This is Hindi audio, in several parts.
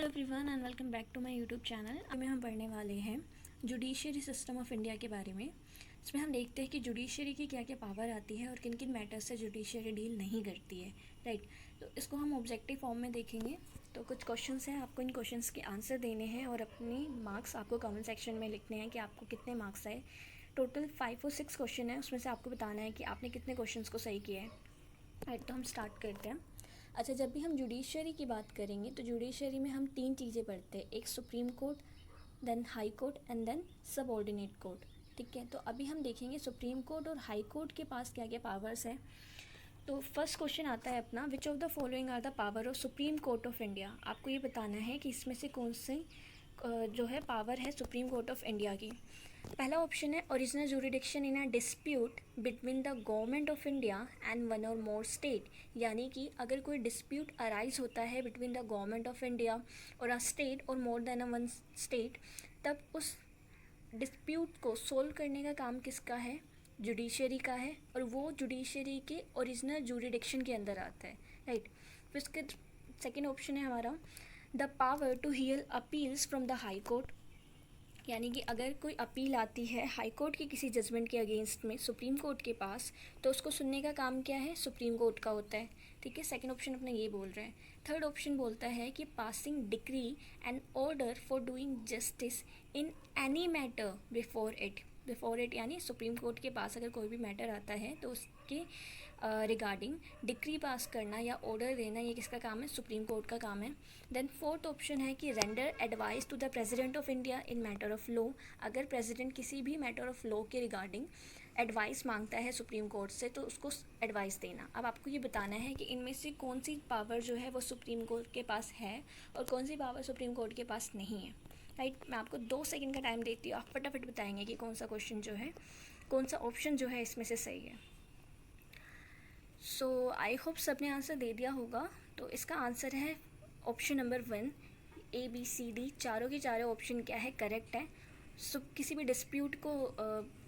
Hello everyone and welcome back to my YouTube channel. में हम पढ़ने वाले हैं जुडिशरी सिस्टम ऑफ इंडिया के बारे में। इसमें हम देखते हैं कि जुडिशरी की क्या क्या पावर आती है और किन किन मैटर्स से जुडिशरी डील नहीं करती है, राइट। तो इसको हम ऑब्जेक्टिव फॉर्म में देखेंगे। तो कुछ क्वेश्चंस हैं, आपको इन क्वेश्चंस के आंसर देने हैं और अपनी मार्क्स आपको कमेंट सेक्शन में लिखने हैं कि आपको कितने मार्क्स आए। टोटल 5 और 6 क्वेश्चन है, उसमें से आपको बताना है कि आपने कितने क्वेश्चंस को सही किया है, राइट। तो हम स्टार्ट करते हैं। अच्छा, जब भी हम जुडिशरी की बात करेंगे तो जुडिशरी में हम 3 चीज़ें पढ़ते हैं, एक supreme court, then high court and then subordinate court, ठीक है। तो अभी हम देखेंगे सुप्रीम कोर्ट और हाई कोर्ट के पास क्या क्या पावर्स हैं। तो फर्स्ट क्वेश्चन आता है अपना, which of the following are the power of supreme court of India. आपको ये बताना है कि इसमें से कौन सी जो है पावर है सुप्रीम कोर्ट ऑफ इंडिया की। पहला ऑप्शन है original jurisdiction in a dispute between the government of India and one और मोर स्टेट। यानी कि अगर कोई डिस्प्यूट अराइज होता है between the government of India और अ स्टेट और more than a one state, तब उस डिस्प्यूट को सोल्व करने का काम किसका है? जुडिशरी का है, और वो जुडिशरी के ओरिजिनल जुरिडिक्शन के अंदर आता है, राइट। फिर उसके सेकेंड ऑप्शन है हमारा the power to hear appeals from the high court. यानी कि अगर कोई अपील आती है हाई कोर्ट की किसी जजमेंट के अगेंस्ट में सुप्रीम कोर्ट के पास, तो उसको सुनने का काम क्या है? सुप्रीम कोर्ट का होता है, ठीक है। सेकंड ऑप्शन अपना ये बोल रहे हैं। थर्ड ऑप्शन बोलता है कि passing decree and order for doing justice in any matter before it यानी सुप्रीम कोर्ट के पास अगर कोई भी मैटर आता है तो उसके रिगार्डिंग डिक्री पास करना या ऑर्डर देना, ये किसका काम है? सुप्रीम कोर्ट का काम है। देन फोर्थ ऑप्शन है कि render advice to the president of India in matter of law. अगर प्रेसिडेंट किसी भी मैटर ऑफ लॉ के रिगार्डिंग एडवाइस मांगता है सुप्रीम कोर्ट से, तो उसको एडवाइस देना। अब आपको ये बताना है कि इनमें से कौन सी पावर जो है वो सुप्रीम कोर्ट के पास है और कौन सी पावर सुप्रीम कोर्ट के पास नहीं है, राइट। मैं आपको 2 सेकंड का टाइम देती हूँ, आप फटाफट बताएंगे कि कौन सा क्वेश्चन जो है, कौन सा ऑप्शन जो है इसमें से सही है। सो आई होप सबने आंसर दे दिया होगा। तो इसका आंसर है ऑप्शन नंबर 1, ABCD, चारों के चारों ऑप्शन क्या है? करेक्ट है। किसी भी डिस्प्यूट को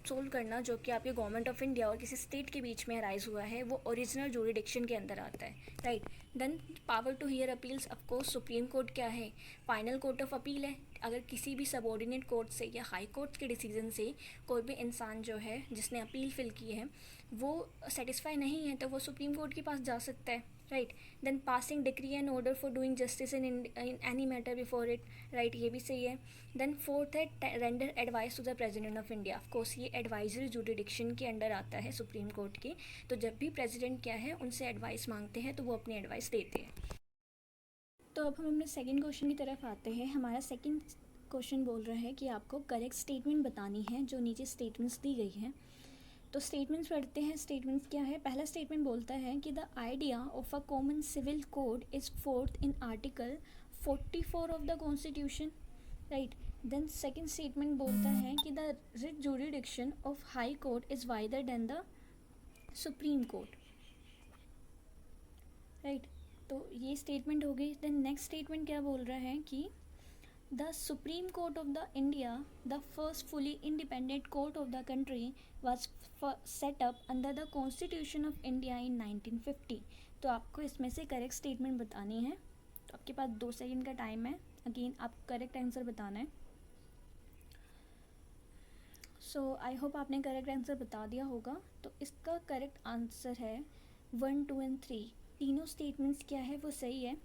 सोल्व करना जो कि आपके गवर्नमेंट ऑफ इंडिया और किसी स्टेट के बीच में अराइज हुआ है, वो ओरिजिनल जुरिडिक्शन के अंदर आता है, right. Then power to hear appeals, of course supreme court क्या है? फाइनल कोर्ट ऑफ अपील है। अगर किसी भी सबऑर्डिनेट कोर्ट से या हाई कोर्ट के डिसीजन से कोई भी इंसान जो है जिसने अपील फिल की है वो सेटिस्फाई नहीं है, तो वो सुप्रीम कोर्ट के पास जा सकता है, right. Then passing decree and order for doing justice in any matter before it, right, ये भी सही है। देन फोर्थ है render advice to the president of India. Of course ये एडवाइजरी जुडिडिक्शन के अंडर आता है सुप्रीम कोर्ट के। तो जब भी प्रेसिडेंट क्या है उनसे एडवाइस मांगते हैं तो वो अपनी एडवाइस देते हैं। तो अब हम अपने सेकंड क्वेश्चन की तरफ आते हैं। हमारा सेकंड क्वेश्चन बोल रहा है कि आपको करेक्ट स्टेटमेंट बतानी है जो नीचे स्टेटमेंट्स दी गई हैं। तो स्टेटमेंट्स पढ़ते हैं। स्टेटमेंट्स क्या है? पहला स्टेटमेंट बोलता है कि the idea of a common civil code is forth in article 44 of the constitution, right. Then second statement बोलता है कि the writ jurisdiction of high court is wider than the supreme court, right. तो ये स्टेटमेंट हो गई। देन नेक्स्ट स्टेटमेंट क्या बोल रहा है कि The Supreme Court of the India, the first fully independent court of the country, was set up under the Constitution of India in 1950। तो आपको इसमें से करेक्ट स्टेटमेंट बतानी है। तो आपके पास 2 सेकंड का टाइम है। अगेन आपको करेक्ट आंसर बताना है। सो आई होप आपने करेक्ट आंसर बता दिया होगा। तो इसका करेक्ट आंसर है 1, 2 एंड 3। तीनों स्टेटमेंट्स क्या है वो सही है।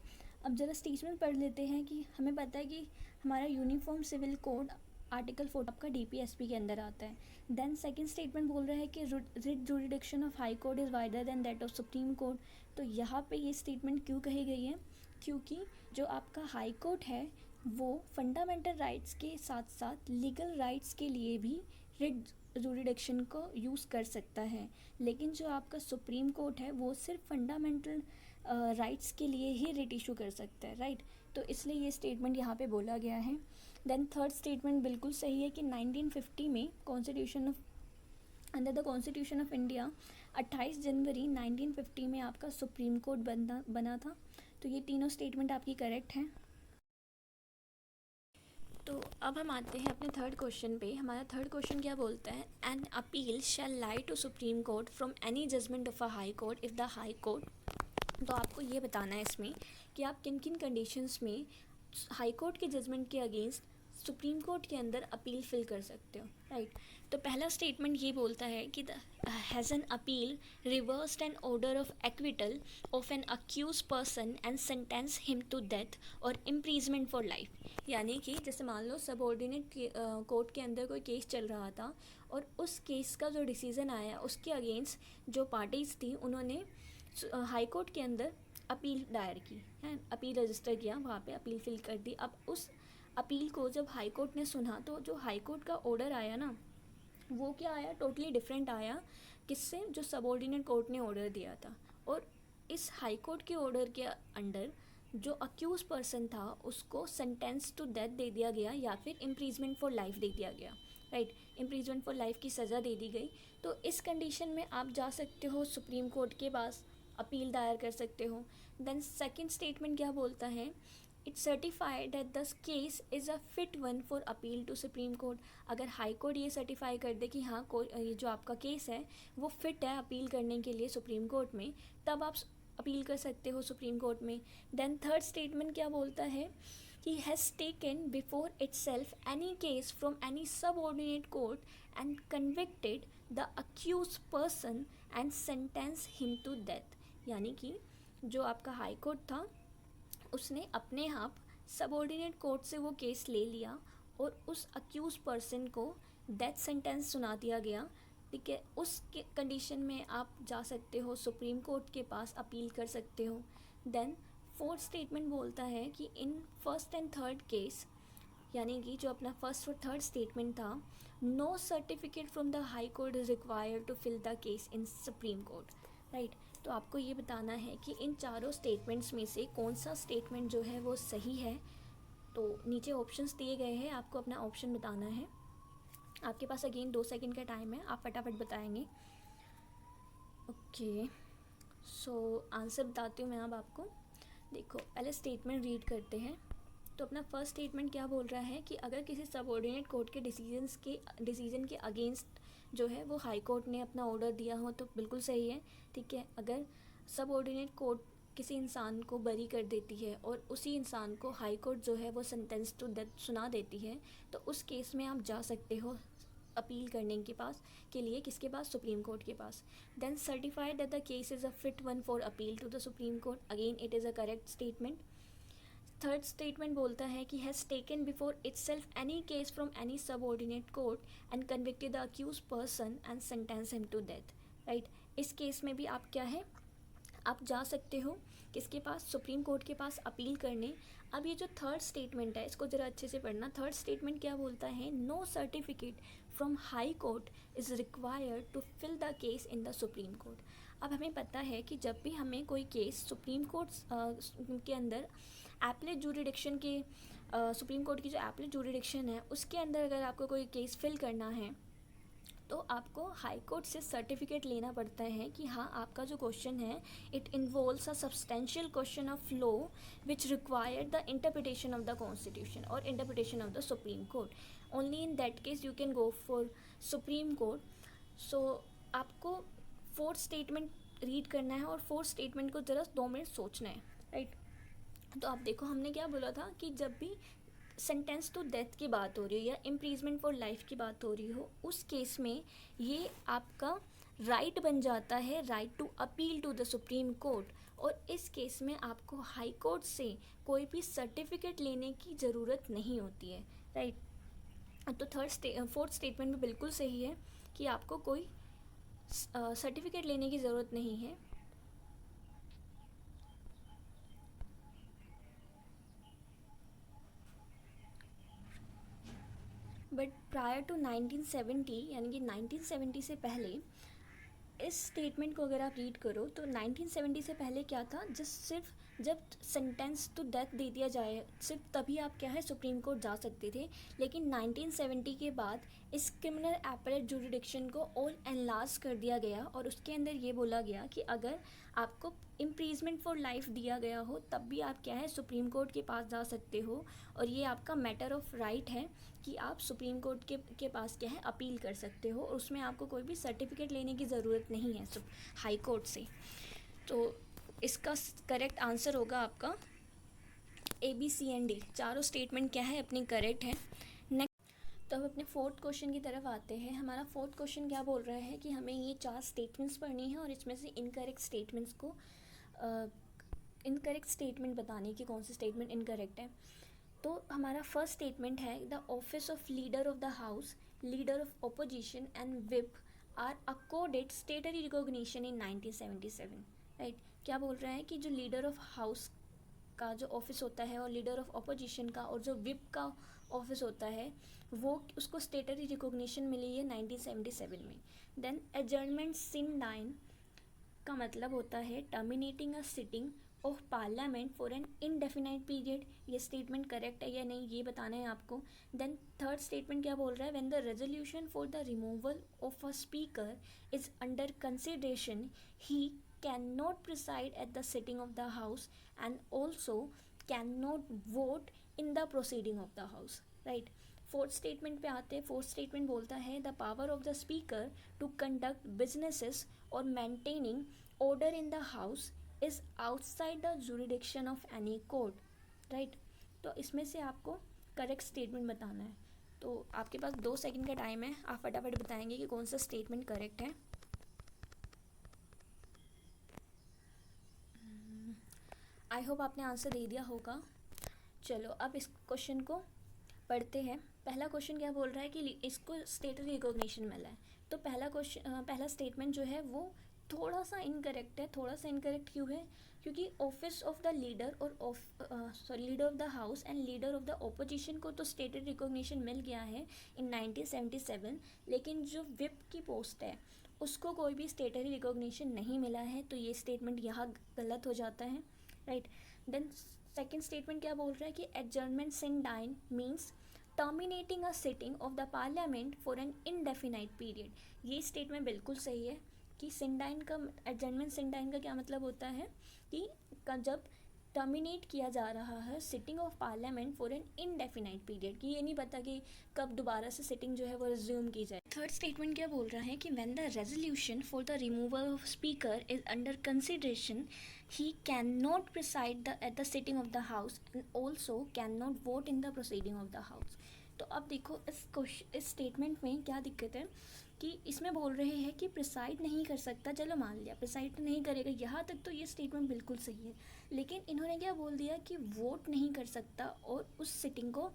अब ज़रा स्टेटमेंट पढ़ लेते हैं कि हमें पता है कि हमारा यूनिफॉर्म सिविल कोड आर्टिकल 4 आपका DPSP के अंदर आता है। देन सेकंड स्टेटमेंट बोल रहा है कि writ jurisdiction of high court is wider than that of supreme court. तो यहाँ पे ये स्टेटमेंट क्यों कही गई है? क्योंकि जो आपका हाई कोर्ट है वो फंडामेंटल राइट्स के साथ साथ लीगल राइट्स के लिए भी रिट जुरिडिक्शन को यूज़ कर सकता है, लेकिन जो आपका सुप्रीम कोर्ट है वो सिर्फ फंडामेंटल राइट्स के लिए ही रिट इशू कर सकता है, राइट। तो इसलिए ये स्टेटमेंट यहाँ पे बोला गया है। देन थर्ड स्टेटमेंट बिल्कुल सही है कि 1950 में constitution of under the constitution of India 28 जनवरी 1950 में आपका सुप्रीम कोर्ट बना था। तो ये तीनों स्टेटमेंट आपकी करेक्ट हैं। तो अब हम आते हैं अपने थर्ड क्वेश्चन पे। हमारा थर्ड क्वेश्चन क्या बोलता है? An appeal shall lie to supreme court from any judgment of a high court if the high court. तो आपको ये बताना है इसमें कि आप किन किन कंडीशंस में हाई कोर्ट के जजमेंट के अगेंस्ट सुप्रीम कोर्ट के अंदर अपील फिल कर सकते हो, राइट। तो पहला स्टेटमेंट ये बोलता है कि has an appeal reversed an order of acquittal of an accused person and sentence him to death और इम्प्रीजमेंट फॉर लाइफ। यानी कि जैसे मान लो सबऑर्डिनेट कोर्ट के अंदर कोई केस चल रहा था और उस केस का जो डिसीज़न आया उसके अगेंस्ट जो पार्टीज़ थी उन्होंने हाई कोर्ट के अंदर अपील दायर की है, अपील रजिस्टर किया, वहाँ पे अपील फिल कर दी। अब उस अपील को जब हाई कोर्ट ने सुना तो जो हाई कोर्ट का ऑर्डर आया ना वो क्या आया, टोटली डिफरेंट आया किससे, जो सबऑर्डिनेट कोर्ट ने ऑर्डर दिया था। और इस हाई कोर्ट के ऑर्डर के अंडर जो अक्यूज पर्सन था उसको सेंटेंस टू डेथ दे दिया गया या फिर इम्प्रीजमेंट फॉर लाइफ दे दिया गया, राइट। इम्प्रीजमेंट फॉर लाइफ की सज़ा दे दी गई। तो इस कंडीशन में आप जा सकते हो सुप्रीम कोर्ट के पास, अपील दायर कर सकते हो। देन सेकंड स्टेटमेंट क्या बोलता है, it certified that the case is a fit one for appeal to supreme court. अगर हाई कोर्ट ये सर्टिफाई कर दे कि हाँ ये जो आपका केस है वो फिट है अपील करने के लिए सुप्रीम कोर्ट में, तब आप अपील कर सकते हो सुप्रीम कोर्ट में। देन थर्ड स्टेटमेंट क्या बोलता है कि has taken before itself any case from any subordinate court and convicted the accused person and sentence him to death. यानी कि जो आपका हाई कोर्ट था उसने अपने आप सबऑर्डिनेट कोर्ट से वो केस ले लिया और उस अक्यूज पर्सन को डेथ सेंटेंस सुना दिया गया, ठीक है। उस कंडीशन में आप जा सकते हो सुप्रीम कोर्ट के पास, अपील कर सकते हो। देन फोर्थ स्टेटमेंट बोलता है कि in first and third case, यानी कि जो अपना फर्स्ट और थर्ड स्टेटमेंट था, no certificate from the high court is required to fill the case in supreme court, right. तो आपको ये बताना है कि इन चारों स्टेटमेंट्स में से कौन सा स्टेटमेंट जो है वो सही है। तो नीचे ऑप्शंस दिए गए हैं, आपको अपना ऑप्शन बताना है। आपके पास अगेन 2 सेकंड का टाइम है, आप फटाफट बताएंगे। ओके, सो आंसर बताती हूँ मैं अब आपको। देखो पहले स्टेटमेंट रीड करते हैं। तो अपना फर्स्ट स्टेटमेंट क्या बोल रहा है कि अगर किसी सबऑर्डिनेट कोर्ट के डिसीजन के अगेंस्ट जो है वो हाई कोर्ट ने अपना ऑर्डर दिया हो तो बिल्कुल सही है, ठीक है। अगर सबऑर्डिनेट कोर्ट किसी इंसान को बरी कर देती है और उसी इंसान को हाई कोर्ट जो है वो सेंटेंस टू डेथ सुना देती है तो उस केस में आप जा सकते हो अपील करने के लिए किसके पास, सुप्रीम कोर्ट के पास। Then certified that the case is a fit one for appeal to the supreme Court, again it is a correct statement. Third statement बोलता है कि has taken before itself any case from any subordinate court and convicted the accused person and sentence him to death, right. इस केस में भी आप क्या है, आप जा सकते हो किसके पास, सुप्रीम कोर्ट के पास अपील करने। अब ये जो थर्ड स्टेटमेंट है इसको ज़रा अच्छे से पढ़ना। थर्ड स्टेटमेंट क्या बोलता है, no certificate from high court is required to fill the case in the supreme court. अब हमें पता है कि जब भी हमें कोई केस सुप्रीम कोर्ट के अंदर एपलेट जूरिडिक्शन के सुप्रीम कोर्ट की जो एपलेट जूरिडिक्शन है उसके अंदर अगर आपको कोई केस फिल करना है तो आपको हाई कोर्ट से सर्टिफिकेट लेना पड़ता है कि हाँ आपका जो क्वेश्चन है it involves a substantial question of law which required the interpretation of the constitution और interpretation of the supreme Court. Only in that case you can go for Supreme Court. So आपको फोर्थ स्टेटमेंट रीड करना है और फोर्थ स्टेटमेंट को ज़रा 2 मिनट सोचना है, राइट। तो आप देखो हमने क्या बोला था कि जब भी सेंटेंस टू डेथ की बात हो रही हो या इम्प्रीजमेंट फॉर लाइफ की बात हो रही हो उस केस में ये आपका राइट बन जाता है, right to appeal to the supreme court. और इस केस में आपको हाई कोर्ट से कोई भी सर्टिफिकेट लेने की ज़रूरत नहीं होती है, राइट। तो फोर्थ स्टेटमेंट भी बिल्कुल सही है कि आपको कोई सर्टिफिकेट लेने की ज़रूरत नहीं है। बट प्रायर टू 1970 यानी कि 1970 से पहले इस स्टेटमेंट को अगर आप रीड करो तो 1970 से पहले क्या था, सिर्फ जब सेंटेंस टू डेथ दे दिया जाए सिर्फ तभी आप क्या है सुप्रीम कोर्ट जा सकते थे। लेकिन 1970 के बाद इस क्रिमिनल एपेलेट जुरिडिक्शन को और एनलार्ज कर दिया गया और उसके अंदर ये बोला गया कि अगर आपको इम्प्रीजमेंट फॉर लाइफ दिया गया हो तब भी आप क्या है सुप्रीम कोर्ट के पास जा सकते हो और ये आपका मैटर ऑफ राइट है कि आप सुप्रीम कोर्ट के पास क्या है अपील कर सकते हो और उसमें आपको कोई भी सर्टिफिकेट लेने की ज़रूरत नहीं है हाई कोर्ट से। तो इसका करेक्ट आंसर होगा आपका A B C and D चारों स्टेटमेंट क्या है, अपनी करेक्ट है। नेक्स्ट तो अब अपने फोर्थ क्वेश्चन की तरफ आते हैं। हमारा फोर्थ क्वेश्चन क्या बोल रहा है कि हमें ये 4 स्टेटमेंट्स पढ़नी है और इसमें से इनकरेक्ट स्टेटमेंट्स को इनकरेक्ट स्टेटमेंट बताने की कौन सी स्टेटमेंट इनकरेक्ट है। तो हमारा फर्स्ट स्टेटमेंट है the office of leader of the house, leader of opposition and whip are accorded statutory recognition in 1977। Right, क्या बोल रहा है कि जो लीडर ऑफ हाउस का जो ऑफिस होता है और लीडर ऑफ ऑपोजिशन का और जो विप का ऑफिस होता है वो उसको स्टेटरी रिकॉग्निशन मिली है 1977 में। देन एडजर्नमेंट सिन 9 का मतलब होता है terminating a sitting of parliament for an indefinite period. ये स्टेटमेंट करेक्ट है या नहीं ये बताना है आपको। देन थर्ड स्टेटमेंट क्या बोल रहा है, when the resolution for the removal of a speaker is under consideration he can not preside at the sitting of the house and also can not vote in the proceeding of the house. Right, fourth statement पे आते हैं। फोर्थ स्टेटमेंट बोलता है the power of the speaker to conduct businesses और maintaining order in the house is outside the jurisdiction of any court। Right, तो इसमें से आपको करेक्ट स्टेटमेंट बताना है। तो आपके पास 2 सेकंड का टाइम है, आप फटाफट बताएंगे कि कौन सा स्टेटमेंट करेक्ट है। आई होप आपने आंसर दे दिया होगा। चलो अब इस क्वेश्चन को पढ़ते हैं। पहला क्वेश्चन क्या बोल रहा है कि इसको स्टेटरी रिकॉग्निशन मिला है। तो पहला स्टेटमेंट जो है वो थोड़ा सा इनकरेक्ट है। थोड़ा सा इनकरेक्ट क्यों है, क्योंकि ऑफिस ऑफ द लीडर और leader of the house and leader of the opposition को तो स्टेटरी रिकॉग्निशन मिल गया है इन 1977, लेकिन जो विप की पोस्ट है उसको कोई भी स्टेटरी रिकॉग्निशन नहीं मिला है। तो ये स्टेटमेंट यहाँ गलत हो जाता है। राइट, देन सेकेंड स्टेटमेंट क्या बोल रहा है कि adjournment sine 9 means terminating a sitting of the parliament for an indefinite period. ये स्टेटमेंट बिल्कुल सही है कि सिंडाइन का एडजर्नमेंट सिंडाइन का क्या मतलब होता है कि जब टर्मिनेट किया जा रहा है sitting of parliament for an indefinite period, कि ये नहीं पता कि कब दोबारा से सिटिंग जो है वो रिज्यूम की जाए। थर्ड स्टेटमेंट क्या बोल रहा है कि when the resolution for the removal of speaker is under consideration he can not preside at the sitting of the house and also can not vote in the proceeding of the house. तो अब देखो इस स्टेटमेंट में क्या दिक्कत है कि इसमें बोल रहे हैं कि प्रिसाइड नहीं कर सकता। चलो मान लिया प्रिसाइड नहीं करेगा, यहाँ तक तो ये स्टेटमेंट बिल्कुल सही है। लेकिन इन्होंने क्या बोल दिया कि वोट नहीं कर सकता और उस सिटिंग को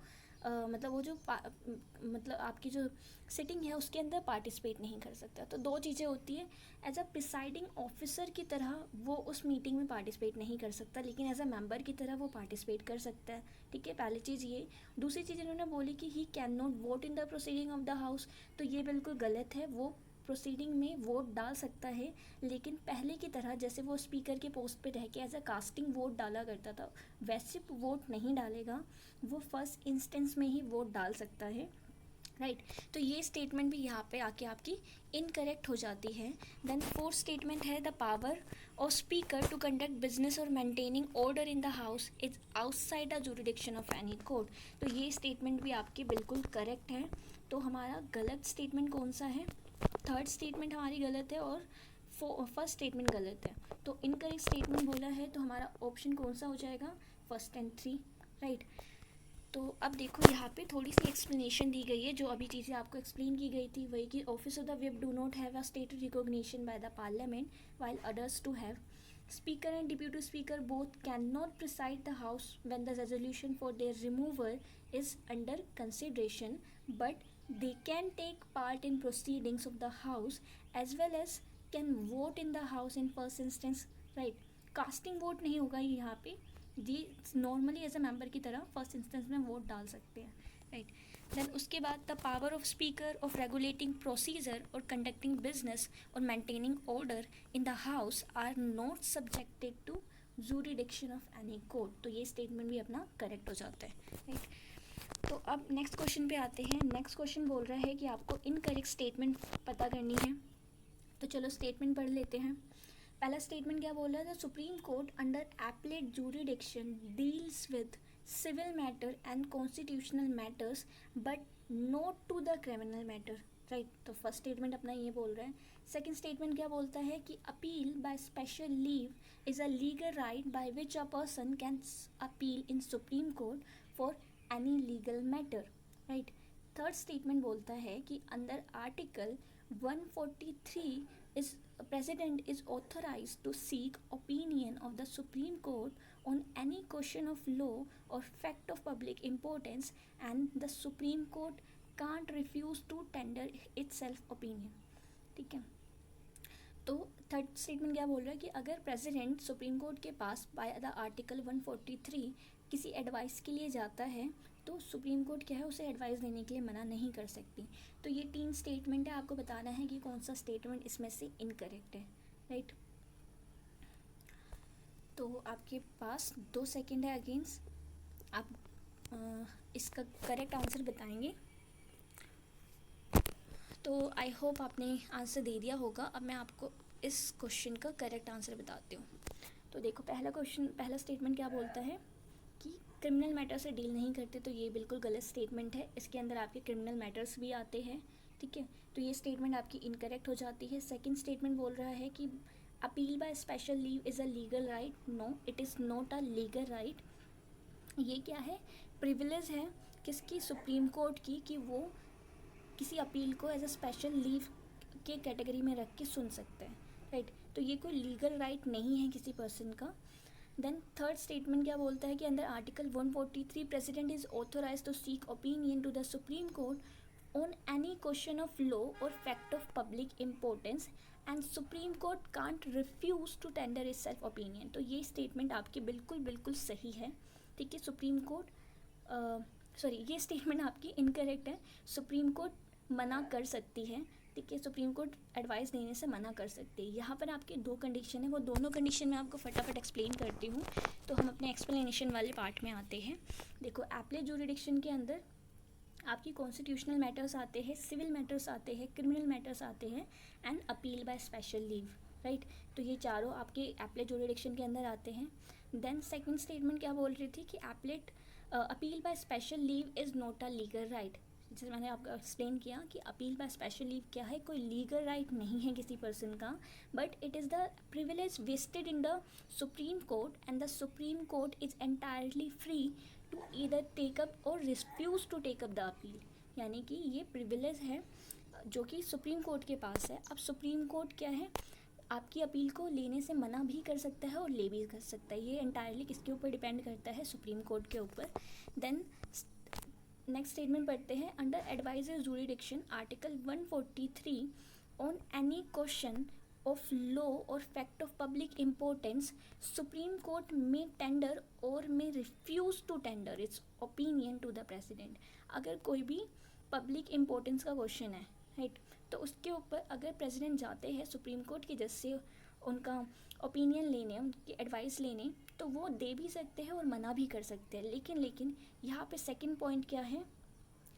मतलब वो जो मतलब आपकी जो सिटिंग है उसके अंदर पार्टिसिपेट नहीं कर सकता। तो 2 चीज़ें होती है, एज अ प्रिसाइडिंग ऑफिसर की तरह वो उस मीटिंग में पार्टिसिपेट नहीं कर सकता, लेकिन एज अ मेंबर की तरह वो पार्टिसिपेट कर सकता है। ठीक है, पहली चीज़ ये। दूसरी चीज़ इन्होंने बोली कि ही can not vote in the proceeding of the house. तो ये बिल्कुल गलत है। वो प्रोसीडिंग में वोट डाल सकता है, लेकिन पहले की तरह जैसे वो स्पीकर के पोस्ट पे रह के एज अ कास्टिंग वोट डाला करता था वैसे वोट नहीं डालेगा। वो फर्स्ट इंस्टेंस में ही वोट डाल सकता है। राइट, तो ये स्टेटमेंट भी यहाँ पे आके आपकी इनकरेक्ट हो जाती है। देन फोर्थ स्टेटमेंट है the power of speaker to conduct business और maintaining order in the house is outside the jurisdiction of any court. तो ये स्टेटमेंट भी आपकी बिल्कुल करेक्ट है। तो हमारा गलत स्टेटमेंट कौन सा है, थर्ड स्टेटमेंट हमारी गलत है और फर्स्ट स्टेटमेंट गलत है। तो इनकरेक्ट स्टेटमेंट बोला है तो हमारा ऑप्शन कौन सा हो जाएगा, फर्स्ट एंड 3। राइट, तो अब देखो यहाँ पे थोड़ी सी एक्सप्लेनेशन दी गई है। जो अभी चीज़ें आपको एक्सप्लेन की गई थी वही कि office of the whip do not have a state recognition by the parliament while others to have. Speaker and deputy speaker both can not preside the house when the resolution for their removal is under consideration, but they can take part in proceedings of the house as well as can vote in the house in first instance। right, casting vote नहीं होगा यहाँ पे, ये नॉर्मली एज अ मेंबर की तरह फर्स्ट इंस्टेंस में वोट डाल सकते हैं। राइट, देन उसके बाद the power of speaker of regulating procedure और कंडक्टिंग बिजनेस और maintaining order in the house are not subjected to jurisdiction of any court. तो ये स्टेटमेंट भी अपना करेक्ट हो जाता है। राइट, तो अब नेक्स्ट क्वेश्चन पे आते हैं। नेक्स्ट क्वेश्चन बोल रहा है कि आपको इनकरेक्ट स्टेटमेंट पता करनी है। तो चलो स्टेटमेंट पढ़ लेते हैं। पहला स्टेटमेंट क्या बोल रहा है, the supreme court under appellate jurisdiction deals with civil matter and constitutional matters but not to the criminal matter. Right. तो फर्स्ट स्टेटमेंट अपना ये बोल रहा है। सेकंड स्टेटमेंट क्या बोलता है कि appeal by special leave is a legal right by which a person can appeal in supreme court for any legal matter, right. Third statement बोलता है कि under article 143 is president is authorized to seek opinion of the Supreme Court on any question of law or fact of public importance, and the Supreme Court can't refuse to tender itself opinion, ठीक है। तो थर्ड स्टेटमेंट क्या बोल रहा है कि अगर प्रेसिडेंट सुप्रीम कोर्ट के पास बाय द आर्टिकल 143 किसी एडवाइस के लिए जाता है तो सुप्रीम कोर्ट क्या है उसे एडवाइस देने के लिए मना नहीं कर सकती। तो ये 3 स्टेटमेंट है, आपको बताना है कि कौन सा स्टेटमेंट इसमें से इनकरेक्ट है, राइट। तो आपके पास 2 सेकेंड है अगेंस्ट, आप इसका करेक्ट आंसर बताएंगे। तो आई होप आपने आंसर दे दिया होगा। अब मैं आपको इस क्वेश्चन का करेक्ट आंसर बताती हूँ। तो देखो पहला स्टेटमेंट क्या बोलता है कि क्रिमिनल मैटर से डील नहीं करते, तो ये बिल्कुल गलत स्टेटमेंट है। इसके अंदर आपके क्रिमिनल मैटर्स भी आते हैं, ठीक है। तो ये स्टेटमेंट आपकी इनकरेक्ट हो जाती है। सेकंड स्टेटमेंट बोल रहा है कि appeal by special leave is a legal right. No, it is not a legal right. ये क्या है, प्रिविलेज है किसकी, सुप्रीम कोर्ट की, कि वो किसी अपील को एज अ स्पेशल लीव के कैटेगरी में रख के सुन सकते हैं, राइट। तो ये कोई लीगल राइट नहीं है किसी पर्सन का। देन थर्ड स्टेटमेंट क्या बोलता है कि अंदर article 143 president is authorise to seek opinion to the supreme Court on any question of law or fact of public importance and Supreme Court can't refuse to tender itself opinion. तो ये स्टेटमेंट आपकी बिल्कुल सही है, ठीक है। सुप्रीम कोर्ट ये स्टेटमेंट आपकी इनकरेक्ट है। सुप्रीम कोर्ट मना कर सकती है, ठीक है। सुप्रीम कोर्ट एडवाइस देने से मना कर सकती है। यहाँ पर आपकी 2 कंडीशन है, वो दोनों कंडीशन मैं आपको फटाफट एक्सप्लेन करती हूँ। तो हम अपने एक्सप्लेनेशन वाले पार्ट में आते हैं। देखो, एपलेट ज्यूरिडिक्शन के अंदर आपकी कॉन्स्टिट्यूशनल मैटर्स आते हैं, सिविल मैटर्स आते हैं, क्रिमिनल मैटर्स आते हैं and appeal by special leave, right. तो ये चारों आपके एपलेट ज्यूरिडिक्शन के अंदर आते हैं। देन सेकंड स्टेटमेंट क्या बोल रही थी कि appellate appeal by special leave is not a legal right. जैसे मैंने आपको एक्सप्लेन किया कि अपील बाय स्पेशल लीव क्या है, कोई लीगल राइट नहीं है किसी पर्सन का, but it is the privilege vested in the supreme Court and the supreme Court is entirely free to either take up or refuse to take up the appeal. यानी कि ये प्रिविलेज है जो कि सुप्रीम कोर्ट के पास है। अब सुप्रीम कोर्ट क्या है, आपकी अपील को लेने से मना भी कर सकता है और ले भी कर सकता है। ये एंटायरली किसके ऊपर डिपेंड करता है, सुप्रीम कोर्ट के ऊपर। देन नेक्स्ट स्टेटमेंट पढ़ते हैं। Under advisory jurisdiction article 143 on any question of law or fact of public importance Supreme court may tender or may refuse to tender its opinion to the president. अगर कोई भी पब्लिक इम्पोर्टेंस का क्वेश्चन है, राइट, तो उसके ऊपर अगर प्रेसिडेंट जाते हैं सुप्रीम कोर्ट की जज से उनका ओपिनियन लेने, उनकी एडवाइस लेने, तो वो दे भी सकते हैं और मना भी कर सकते हैं। लेकिन यहाँ पे सेकंड पॉइंट क्या है,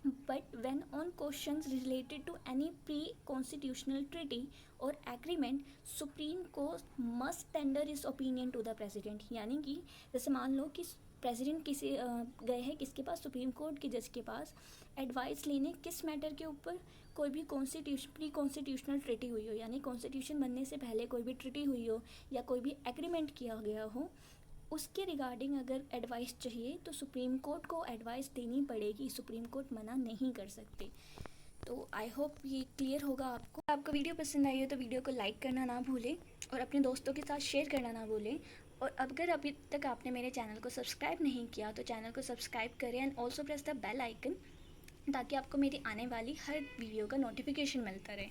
but when on questions related to any pre constitutional treaty or agreement Supreme Court must tender its opinion to the president. यानी कि जैसे मान लो कि प्रेसिडेंट किसी गए हैं किसके पास, सुप्रीम कोर्ट के जज के पास एडवाइस लेने किस मैटर के ऊपर, कोई भी प्री कॉन्स्टिट्यूशनल ट्रीटी हुई हो, यानी कॉन्स्टिट्यूशन बनने से पहले कोई भी ट्रीटी हुई हो या कोई भी एग्रीमेंट किया गया हो, उसके रिगार्डिंग अगर एडवाइस चाहिए तो सुप्रीम कोर्ट को एडवाइस देनी पड़ेगी, सुप्रीम कोर्ट मना नहीं कर सकते। तो आई होप ये क्लियर होगा आपको वीडियो पसंद आई हो तो वीडियो को लाइक करना ना भूलें और अपने दोस्तों के साथ शेयर करना ना भूलें। और अगर अभी तक आपने मेरे चैनल को सब्सक्राइब नहीं किया तो चैनल को सब्सक्राइब करें and also press the bell icon, ताकि आपको मेरी आने वाली हर वीडियो का नोटिफिकेशन मिलता रहे।